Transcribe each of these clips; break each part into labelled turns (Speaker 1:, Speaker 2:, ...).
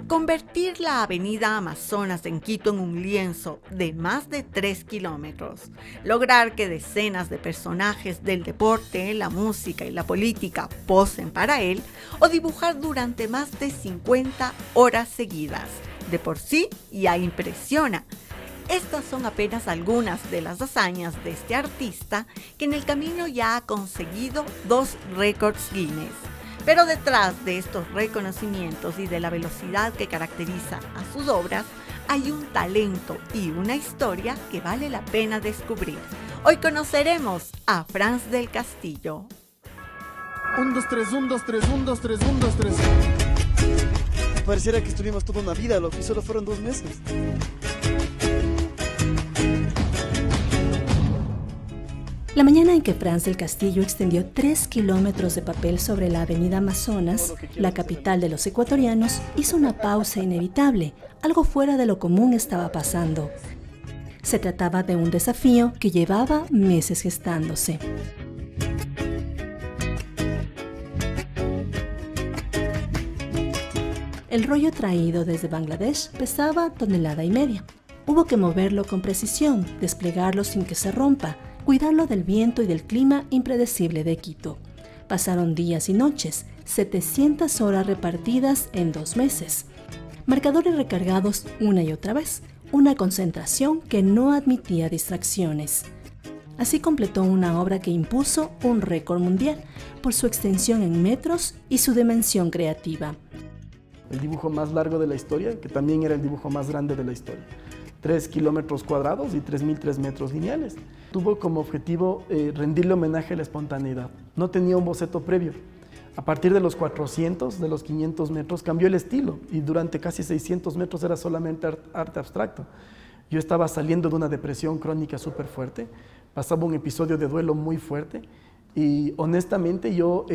Speaker 1: Convertir la avenida Amazonas en Quito en un lienzo de más de 3 kilómetros, lograr que decenas de personajes del deporte, la música y la política posen para él, o dibujar durante más de 50 horas seguidas. De por sí ya impresiona. Estas son apenas algunas de las hazañas de este artista que en el camino ya ha conseguido 2 récords Guinness. Pero detrás de estos reconocimientos y de la velocidad que caracteriza a sus obras, hay un talento y una historia que vale la pena descubrir. Hoy conoceremos a Franz del Castillo.
Speaker 2: 1, 2, 3, 1, 2, 3, 1, 2, 3, 1, 2, 3. Pareciera que estuvimos toda una vida, lo que solo fueron 2 meses.
Speaker 3: La mañana en que Franz del Castillo extendió 3 kilómetros de papel sobre la avenida Amazonas, la capital de los ecuatorianos, hizo una pausa inevitable. Algo fuera de lo común estaba pasando. Se trataba de un desafío que llevaba meses gestándose. El rollo traído desde Bangladesh pesaba 1,5 toneladas. Hubo que moverlo con precisión, desplegarlo sin que se rompa, cuidarlo del viento y del clima impredecible de Quito. Pasaron días y noches, 700 horas repartidas en 2 meses. Marcadores recargados una y otra vez, una concentración que no admitía distracciones. Así completó una obra que impuso un récord mundial por su extensión en metros y su dimensión creativa.
Speaker 4: El dibujo más largo de la historia, que también era el dibujo más grande de la historia. 3 kilómetros cuadrados y 3.003 metros lineales. Tuvo como objetivo rendirle homenaje a la espontaneidad. No tenía un boceto previo. A partir de los 400, de los 500 metros, cambió el estilo y durante casi 600 metros era solamente arte abstracto. Yo estaba saliendo de una depresión crónica súper fuerte, pasaba un episodio de duelo muy fuerte y honestamente yo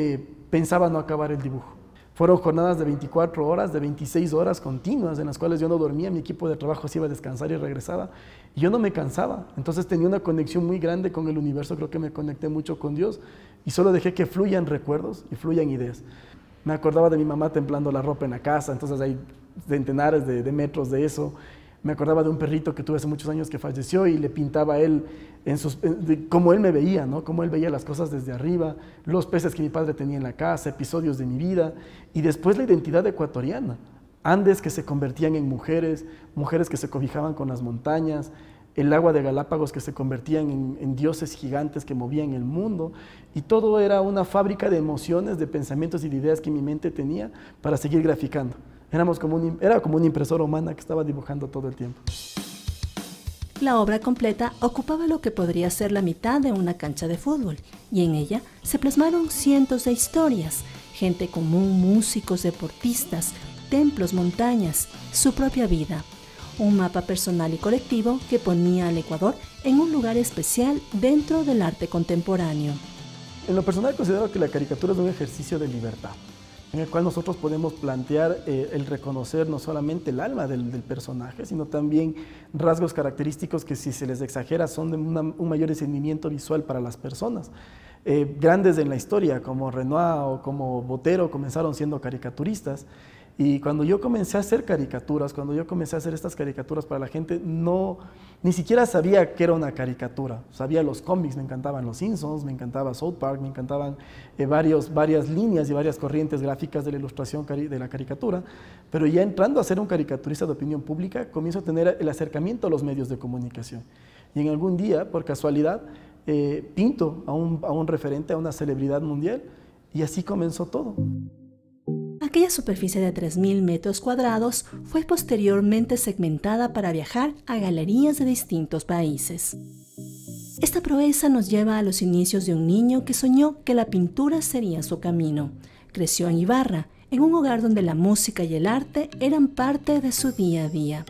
Speaker 4: pensaba no acabar el dibujo. Fueron jornadas de 24 horas, de 26 horas continuas, en las cuales yo no dormía, mi equipo de trabajo se iba a descansar y regresaba, y yo no me cansaba. Entonces tenía una conexión muy grande con el universo, creo que me conecté mucho con Dios, y solo dejé que fluyan recuerdos y fluyan ideas. Me acordaba de mi mamá templando la ropa en la casa, entonces hay centenares de metros de eso. Me acordaba de un perrito que tuve hace muchos años que falleció y le pintaba a él como él me veía, ¿no? Cómo él veía las cosas desde arriba, los peces que mi padre tenía en la casa, episodios de mi vida y después la identidad ecuatoriana. Andes que se convertían en mujeres, mujeres que se cobijaban con las montañas, el agua de Galápagos que se convertían en dioses gigantes que movían el mundo y todo era una fábrica de emociones, de pensamientos y de ideas que mi mente tenía para seguir graficando. Era como una impresora humana que estaba dibujando todo el tiempo.
Speaker 3: La obra completa ocupaba lo que podría ser la mitad de una cancha de fútbol, y en ella se plasmaron cientos de historias, gente común, músicos, deportistas, templos, montañas, su propia vida. Un mapa personal y colectivo que ponía al Ecuador en un lugar especial dentro del arte contemporáneo.
Speaker 4: En lo personal considero que la caricatura es un ejercicio de libertad, en el cual nosotros podemos plantear el reconocer no solamente el alma del personaje, sino también rasgos característicos que si se les exagera son de un mayor discernimiento visual para las personas. Grandes en la historia como Renoir o como Botero comenzaron siendo caricaturistas y cuando yo comencé a hacer caricaturas, cuando yo comencé a hacer estas caricaturas para la gente, ni siquiera sabía que era una caricatura. Sabía los cómics, me encantaban los Simpsons, me encantaba South Park, me encantaban varias líneas y varias corrientes gráficas de la ilustración de la caricatura, pero ya entrando a ser un caricaturista de opinión pública, comienzo a tener el acercamiento a los medios de comunicación. Y en algún día, por casualidad, pinto a un referente, a una celebridad mundial, y así comenzó todo.
Speaker 3: Aquella superficie de 3.000 metros cuadrados fue posteriormente segmentada para viajar a galerías de distintos países. Esta proeza nos lleva a los inicios de un niño que soñó que la pintura sería su camino. Creció en Ibarra, en un hogar donde la música y el arte eran parte de su día a día.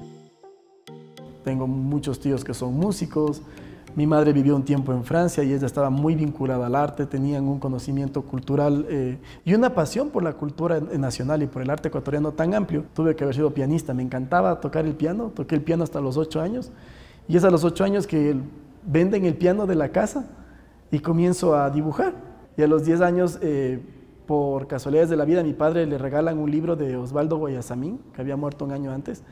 Speaker 4: Tengo muchos tíos que son músicos. Mi madre vivió un tiempo en Francia y ella estaba muy vinculada al arte, tenían un conocimiento cultural y una pasión por la cultura nacional y por el arte ecuatoriano tan amplio. Tuve que haber sido pianista, me encantaba tocar el piano, toqué el piano hasta los 8 años y es a los 8 años que venden el piano de la casa y comienzo a dibujar. Y a los 10 años por casualidades de la vida, a mi padre le regalan un libro de Osvaldo Guayasamín, que había muerto un año antes.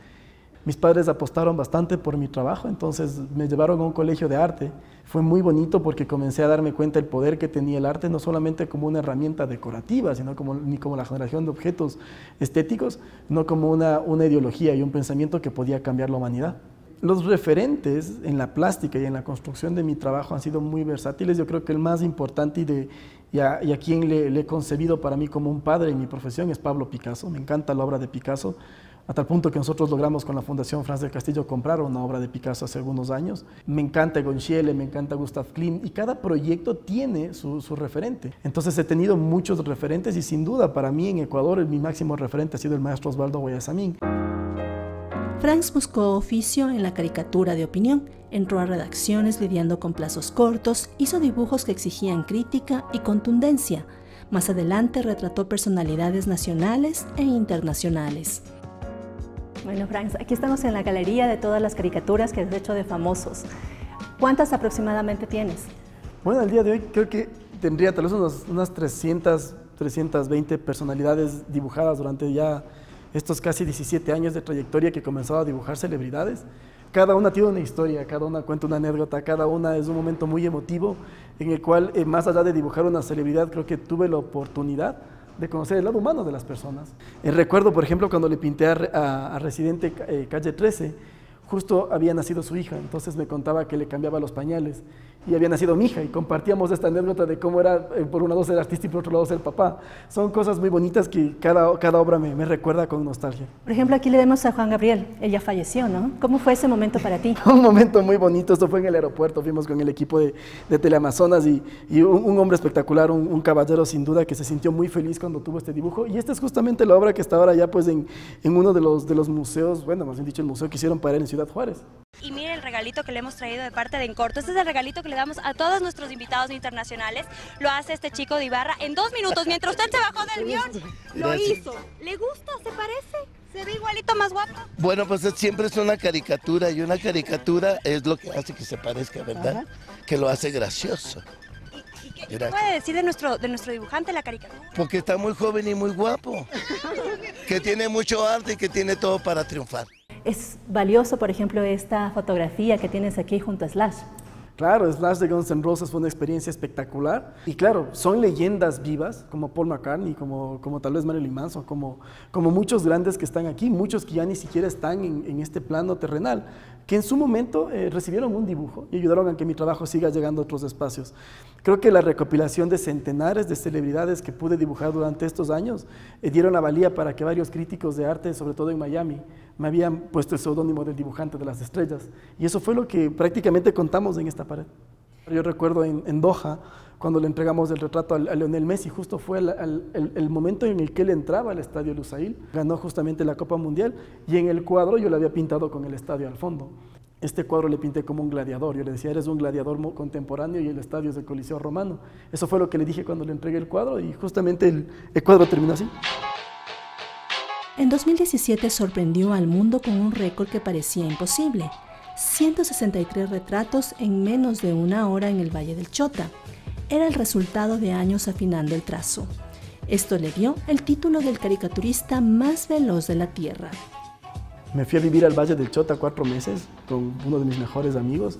Speaker 4: Mis padres apostaron bastante por mi trabajo, entonces me llevaron a un colegio de arte. Fue muy bonito porque comencé a darme cuenta del poder que tenía el arte, no solamente como una herramienta decorativa, sino ni como la generación de objetos estéticos, no como una ideología y un pensamiento que podía cambiar la humanidad. Los referentes en la plástica y en la construcción de mi trabajo han sido muy versátiles. Yo creo que el más importante y a quien le he concebido para mí como un padre en mi profesión es Pablo Picasso. Me encanta la obra de Picasso, a tal punto que nosotros logramos con la Fundación Franz del Castillo comprar una obra de Picasso hace algunos años. Me encanta Egon Schiele, me encanta Gustav Klimt, y cada proyecto tiene su referente. Entonces he tenido muchos referentes y sin duda para mí en Ecuador mi máximo referente ha sido el maestro Osvaldo Guayasamín.
Speaker 3: Franz buscó oficio en la caricatura de opinión, entró a redacciones lidiando con plazos cortos, hizo dibujos que exigían crítica y contundencia. Más adelante retrató personalidades nacionales e internacionales.
Speaker 5: Bueno, Franz, aquí estamos en la galería de todas las caricaturas que has hecho de famosos. ¿Cuántas aproximadamente tienes?
Speaker 4: Bueno, al día de hoy creo que tendría tal vez unas 320 personalidades dibujadas durante ya estos casi 17 años de trayectoria que he comenzado a dibujar celebridades. Cada una tiene una historia, cada una cuenta una anécdota, cada una es un momento muy emotivo en el cual, más allá de dibujar una celebridad, creo que tuve la oportunidad de conocer el lado humano de las personas. Recuerdo, por ejemplo, cuando le pinté a Residente Calle 13, justo había nacido su hija, entonces me contaba que le cambiaba los pañales y había nacido mi hija y compartíamos esta anécdota de cómo era, por un lado ser artista y por otro lado ser papá. Son cosas muy bonitas que cada obra me recuerda con nostalgia.
Speaker 5: Por ejemplo, aquí le vemos a Juan Gabriel, ella falleció, ¿no? ¿Cómo fue ese momento para ti?
Speaker 4: Un momento muy bonito, esto fue en el aeropuerto, fuimos con el equipo de Teleamazonas y un hombre espectacular, un caballero sin duda que se sintió muy feliz cuando tuvo este dibujo, y esta es justamente la obra que está ahora ya pues en uno de los museos, bueno, más bien dicho el museo que hicieron para él en Ciudad Juárez.
Speaker 6: Y mire el regalito que le hemos traído de parte de Encorto. Este es el regalito que le damos a todos nuestros invitados internacionales. Lo hace este chico de Ibarra en 2 minutos. Mientras usted se bajó del avión, lo hizo. ¿Le gusta? ¿Se parece? ¿Se ve igualito, más guapo?
Speaker 7: Bueno, pues siempre es una caricatura y una caricatura es lo que hace que se parezca, ¿verdad? Ajá. Que lo hace gracioso.
Speaker 6: ¿Y qué puede decir de nuestro dibujante la caricatura?
Speaker 7: Porque está muy joven y muy guapo. Que tiene mucho arte y que tiene todo para triunfar.
Speaker 5: Es valioso, por ejemplo, esta fotografía que tienes aquí junto a Slash.
Speaker 4: Claro, Slash de Guns N' Roses fue una experiencia espectacular. Y claro, son leyendas vivas, como Paul McCartney, como tal vez Marilyn Manson, como muchos grandes que están aquí, muchos que ya ni siquiera están en este plano terrenal, que en su momento recibieron un dibujo y ayudaron a que mi trabajo siga llegando a otros espacios. Creo que la recopilación de centenares de celebridades que pude dibujar durante estos años dieron la valía para que varios críticos de arte, sobre todo en Miami, me habían puesto el seudónimo del dibujante de las estrellas. Y eso fue lo que prácticamente contamos en esta pared. Yo recuerdo en Doha, cuando le entregamos el retrato a Lionel Messi, justo fue el momento en el que él entraba al Estadio Lusail, ganó justamente la Copa Mundial, y en el cuadro yo lo había pintado con el estadio al fondo. Este cuadro le pinté como un gladiador, yo le decía, eres un gladiador contemporáneo y el estadio es el Coliseo Romano. Eso fue lo que le dije cuando le entregué el cuadro y justamente el cuadro terminó así.
Speaker 3: En 2017 sorprendió al mundo con un récord que parecía imposible: 163 retratos en menos de 1 hora en el Valle del Chota. Era el resultado de años afinando el trazo. Esto le dio el título del caricaturista más veloz de la Tierra.
Speaker 4: Me fui a vivir al Valle del Chota 4 meses con uno de mis mejores amigos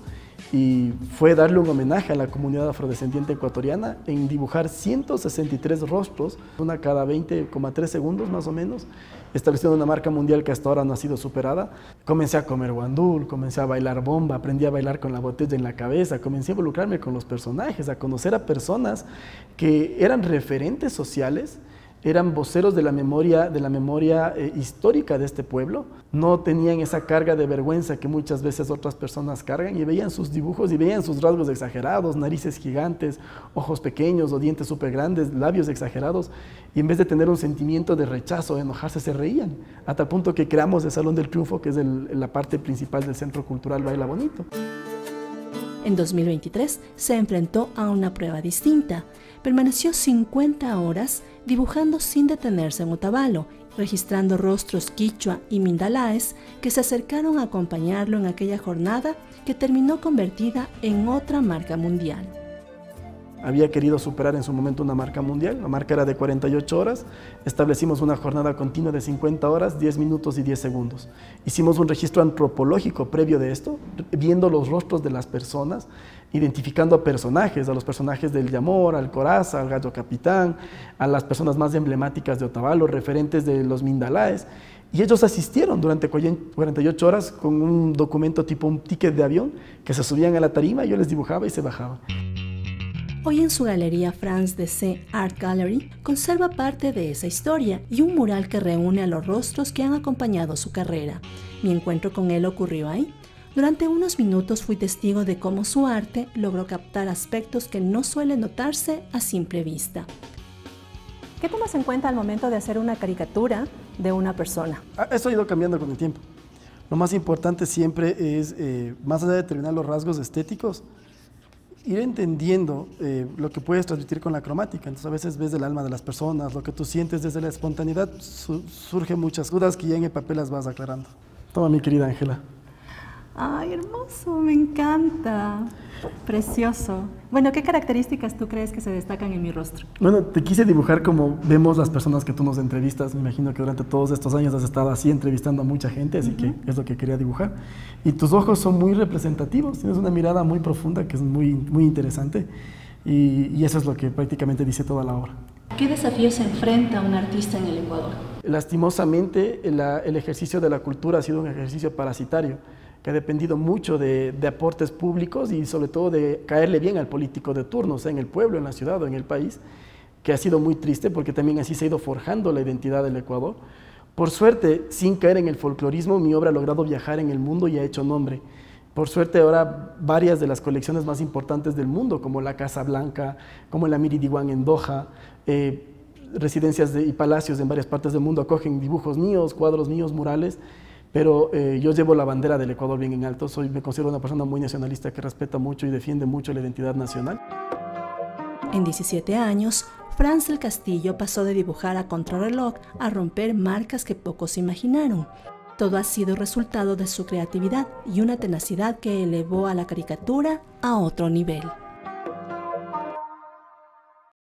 Speaker 4: y fue darle un homenaje a la comunidad afrodescendiente ecuatoriana en dibujar 163 rostros, una cada 20,3 segundos más o menos, estableciendo una marca mundial que hasta ahora no ha sido superada. Comencé a comer guandul, comencé a bailar bomba, aprendí a bailar con la botella en la cabeza, comencé a involucrarme con los personajes, a conocer a personas que eran referentes sociales, eran voceros de la memoria histórica de este pueblo, no tenían esa carga de vergüenza que muchas veces otras personas cargan y veían sus dibujos y veían sus rasgos exagerados, narices gigantes, ojos pequeños o dientes súper grandes, labios exagerados, y en vez de tener un sentimiento de rechazo, de enojarse, se reían, a tal punto que creamos el Salón del Triunfo, que es la parte principal del Centro Cultural Baila Bonito.
Speaker 3: En 2023 se enfrentó a una prueba distinta. Permaneció 50 horas dibujando sin detenerse en Otavalo, registrando rostros quichua y mindalaes que se acercaron a acompañarlo en aquella jornada que terminó convertida en otra marca mundial.
Speaker 4: había querido superar en su momento una marca mundial. La marca era de 48 horas, establecimos una jornada continua de 50 horas, 10 minutos y 10 segundos. Hicimos un registro antropológico previo de esto, viendo los rostros de las personas, identificando a los personajes del Yamor, al Coraza, al Gallo Capitán, a las personas más emblemáticas de Otavalo, referentes de los Mindalaes, y ellos asistieron durante 48 horas con un documento tipo un ticket de avión, que se subían a la tarima, yo les dibujaba y se bajaban.
Speaker 3: Hoy en su galería France DC Art Gallery conserva parte de esa historia y un mural que reúne a los rostros que han acompañado su carrera. Mi encuentro con él ocurrió ahí. Durante unos minutos fui testigo de cómo su arte logró captar aspectos que no suelen notarse a simple vista.
Speaker 5: ¿Qué tomas en cuenta al momento de hacer una caricatura de una persona?
Speaker 4: Eso ha ido cambiando con el tiempo. Lo más importante siempre es, más allá de determinar los rasgos estéticos, ir entendiendo lo que puedes transmitir con la cromática. Entonces a veces ves el alma de las personas, lo que tú sientes desde la espontaneidad, surgen muchas dudas que ya en el papel las vas aclarando. Toma, mi querida Ángela.
Speaker 5: ¡Ay, hermoso! Me encanta. Precioso. Bueno, ¿qué características tú crees que se destacan en mi rostro?
Speaker 4: Bueno, te quise dibujar como vemos las personas que tú nos entrevistas. Me imagino que durante todos estos años has estado así entrevistando a mucha gente, así que es lo que quería dibujar. Y tus ojos son muy representativos, tienes una mirada muy profunda que es muy, muy interesante y eso es lo que prácticamente dice toda la obra.
Speaker 3: ¿Qué desafíos se enfrenta un artista en el Ecuador?
Speaker 4: Lastimosamente, el ejercicio de la cultura ha sido un ejercicio parasitario, que ha dependido mucho de aportes públicos y sobre todo de caerle bien al político de turno, o sea, en el pueblo, en la ciudad o en el país, que ha sido muy triste porque también así se ha ido forjando la identidad del Ecuador. Por suerte, sin caer en el folclorismo, mi obra ha logrado viajar en el mundo y ha hecho nombre. Por suerte, ahora varias de las colecciones más importantes del mundo, como la Casa Blanca, como el Amiri Diwan en Doha, residencias y palacios en varias partes del mundo acogen dibujos míos, cuadros míos, murales, pero yo llevo la bandera del Ecuador bien en alto. Me considero una persona muy nacionalista que respeta mucho y defiende mucho la identidad nacional.
Speaker 3: En 17 años, Franz del Castillo pasó de dibujar a contrarreloj a romper marcas que pocos imaginaron. Todo ha sido resultado de su creatividad y una tenacidad que elevó a la caricatura a otro nivel.